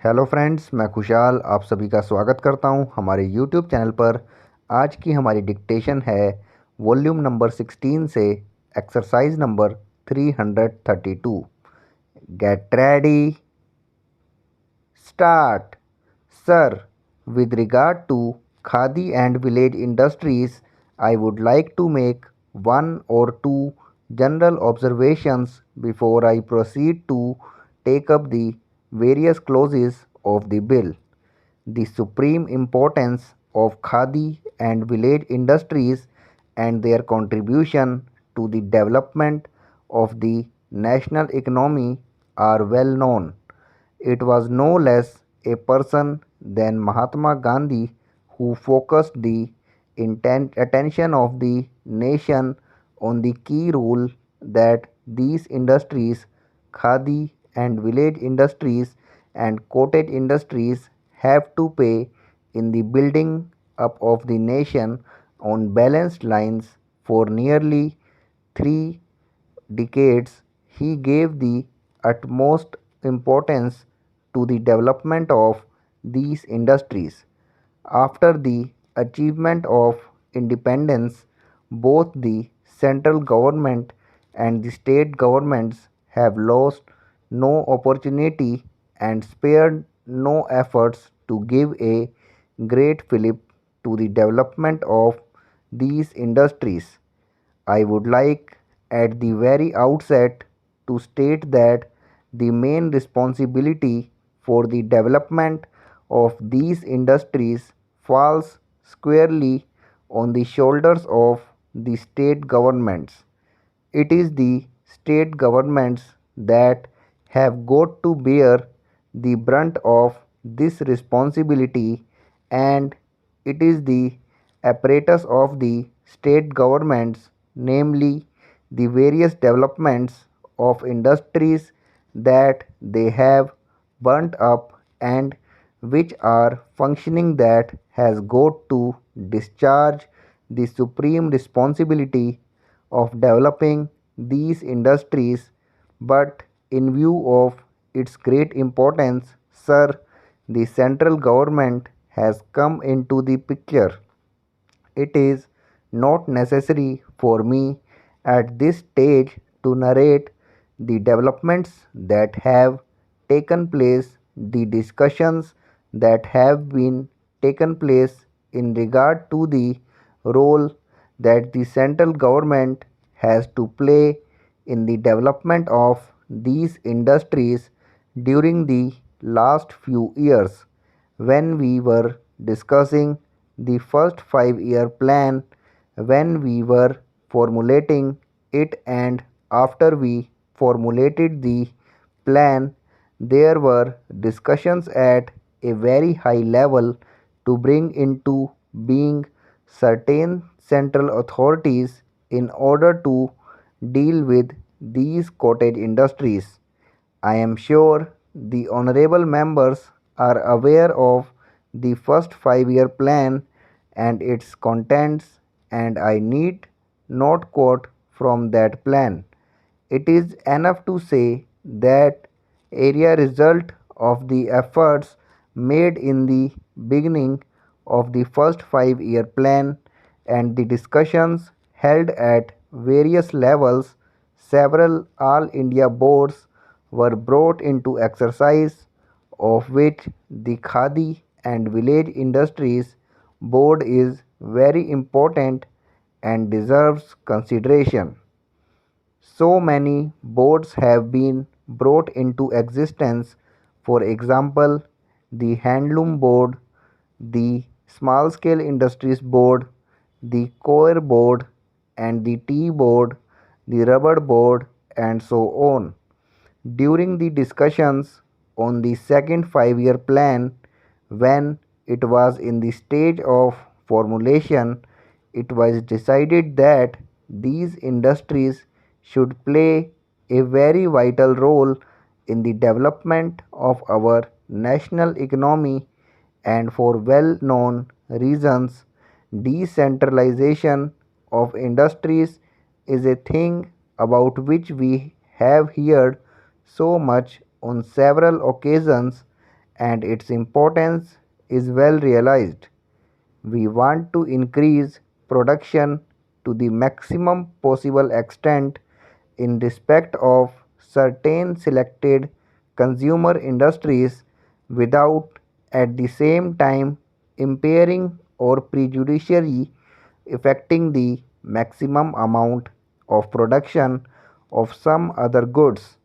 Hello friends, मैं खुशहाल आप सभी का स्वागत करता हूं हमारे यूट्यूब चैनल पर। आज की हमारी डिक्टेशन है वॉल्यूम नंबर 16 से exercise number 332। Get ready, start. Sir, with regard to khadi and village industries, I would like to make one or two general observations before I proceed to take up the various clauses of the bill. The supreme importance of khadi and village industries and their contribution to the development of the national economy are well known. It was no less a person than Mahatma Gandhi who focused the attention of the nation on the key role that these industries, khadi and village industries and cottage industries, have to play in the building up of the nation on balanced lines for nearly 3 decades. He gave the utmost importance to the development of these industries. After the achievement of independence, both the central government and the state governments have lost no opportunity and spared no efforts to give a great fillip to the development of these industries. I would like at the very outset to state that the main responsibility for the development of these industries falls squarely on the shoulders of the state governments. It is the state governments that have got to bear the brunt of this responsibility, and it is the apparatus of the state governments, namely the various developments of industries that they have burnt up and which are functioning, that has got to discharge the supreme responsibility of developing these industries. But in view of its great importance, sir, the central government has come into the picture. It is not necessary for me at this stage to narrate the developments that have taken place, the discussions that have been taken place in regard to the role that the central government has to play in the development of these industries during the last few years. When we were discussing the first 5-year plan, when we were formulating it, and after we formulated the plan, there were discussions at a very high level to bring into being certain central authorities in order to deal with these cottage industries. I am sure the honorable members are aware of the first 5-year plan and its contents, and I need not quote from that plan. It is enough to say that area result of the efforts made in the beginning of the first 5-year plan and the discussions held at various levels, several All India boards were brought into exercise, of which the Khadi and Village Industries Board is very important and deserves consideration. So many boards have been brought into existence. For example, the Handloom Board, the Small Scale Industries Board, the Coir Board, and the Tea Board, the Rubber Board, and so on. During the discussions on the second 5-year plan, when it was in the stage of formulation, it was decided that these industries should play a very vital role in the development of our national economy, and for well known reasons, decentralization of industries is a thing about which we have heard so much on several occasions, and its importance is well realized. We want to increase production to the maximum possible extent in respect of certain selected consumer industries without at the same time impairing or prejudicially affecting the maximum amount of production of some other goods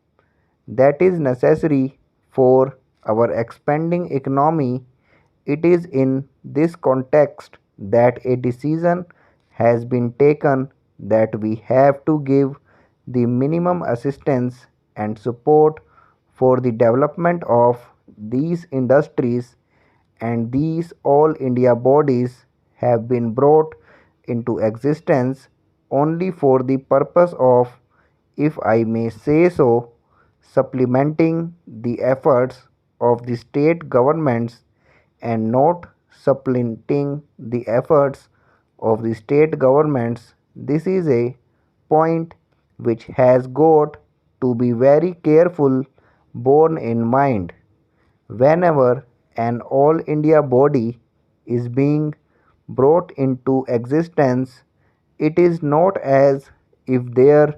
that is necessary for our expanding economy. It is in this context that a decision has been taken that we have to give the minimum assistance and support for the development of these industries, and these all India bodies have been brought into existence only for the purpose of, if I may say so, supplementing the efforts of the state governments and not supplanting the efforts of the state governments. This is a point which has got to be very careful borne in mind whenever an all India body is being brought into existence. It is not as if there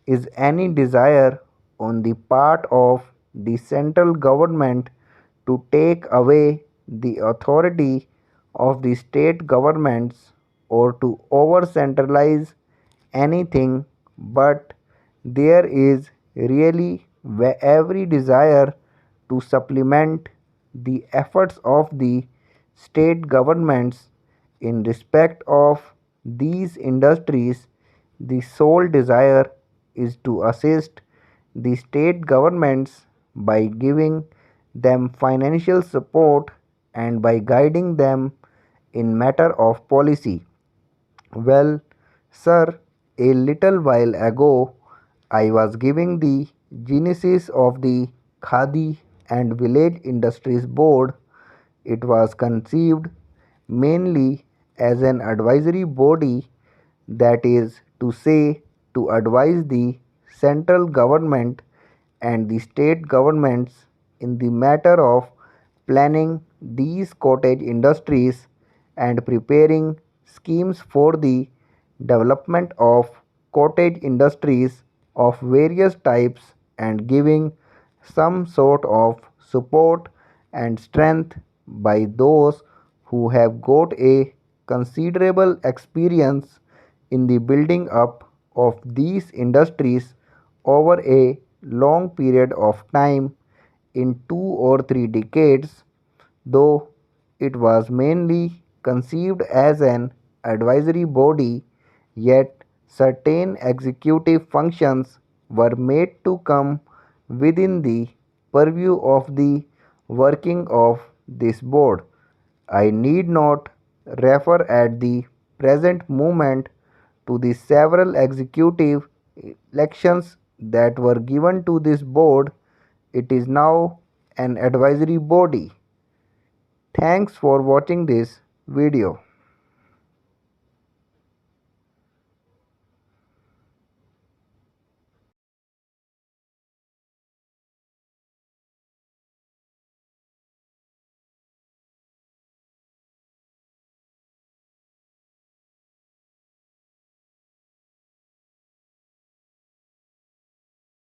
is any desire on the part of the central government to take away the authority of the state governments or to over centralize anything, but there is really every desire to supplement the efforts of the state governments in respect of these industries. The sole desire is to assist the state governments by giving them financial support and by guiding them in matter of policy. Well, sir, a little while ago I was giving the genesis of the Khadi and Village Industries Board. It was conceived mainly as an advisory body, that is to say, to advise the central government and the state governments in the matter of planning these cottage industries and preparing schemes for the development of cottage industries of various types and giving some sort of support and strength by those who have got a considerable experience in the building up of these industries over a long period of time in 2 or 3 decades. Though it was mainly conceived as an advisory body, yet certain executive functions were made to come within the purview of the working of this board. I need not refer at the present moment to the several executive elections that were given to this board. It is now an advisory body. Thanks for watching this video.